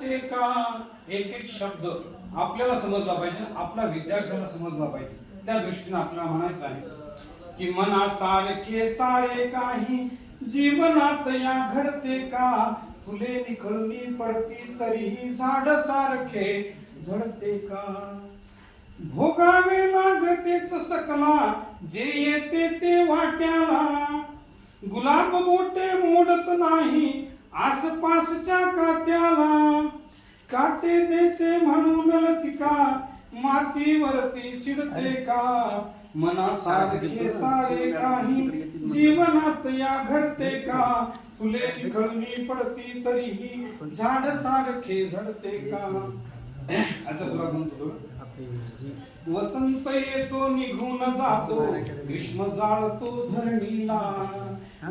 घडते का. एक एक शब्द आपल्याला समजला पाहिजे, आपल्या विद्यार्थ्यांना समजला पाहिजे, त्या दृष्टीने आपल्याला म्हणायचं आहे की मनासारखे सारे काही जीवनात या घडते का. फुले निखळून पडती तरीही झाड सारखे झडते का. भोगावे लागतेच सकला जे येते ते वाट्याला. गुलाब मोठे मोडत नाही आसपासच्या काट्याला. काटे देते म्हणून लतिका मातीवरती चिडते का. मनासारखे सारे काही जीवनात या घडते का. फुले निखळून पडती तरीही झाड सारखे झडते का. आता सुरुवात म्हणतो. वसंत येतो निघून जातो ग्रीष्म जाळतो धरणीला.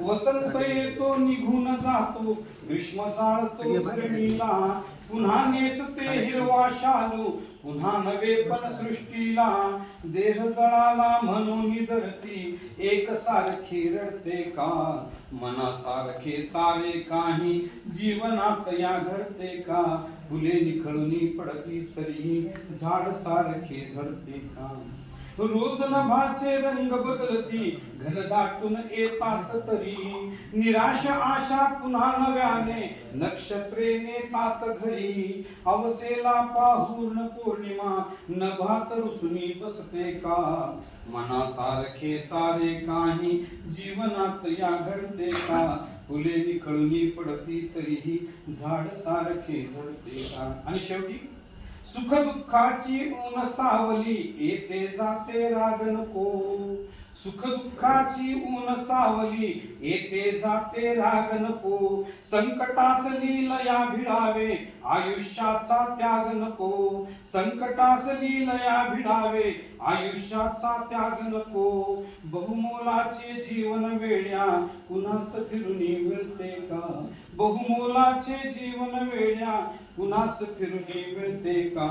वसंत येतो निघून जातो ग्रीष्म जाळतो धरणीला. पुन्हा नेसते हिरवा शालू पुन्हा नवे पण सृष्टीला. देह जळाला म्हणून धरती एक सारखी रडते का. मनासारखे सारे काही जीवनात या घडते का. फुले निखळून पडती तरी झाड सारखे झडते का. रोज नभाचे रंग बदलती घनदाटून येतात तरी. निराश आशा पुन्हा नव्याने नक्षत्रे नेतात घरी. अवसेला पाहून पौर्णिमा नभात रुसुनी बसते का. मनासारखे सारे काही जीवनात या घडते का. फुले निखळून पडती तरीही झाड सारखे झडते का. आणि शेवटी सुख दुःखाची ऊन सावली येते जाते राग नको. सुख दुःखाची ऊन सावली येते जाते राग नको. संकटास लीलया भिडावे आयुष्याचा त्याग नको. संकटास लीलया भिडावे आयुष्याचा त्याग नको. बहुमोलाचे जीवन वेड्या कुणास फिरून मिळते का. बहुमोलाचे जीवन वेड्या कुणास फिरून मिळते का.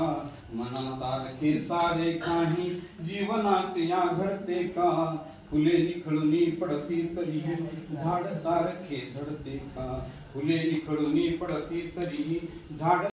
मनासारखे सारे काही जीवनात या घडते का. फुले निखळून पडती तरी झाड सारखे झडते का. फुले निखळून पडती तरी झाड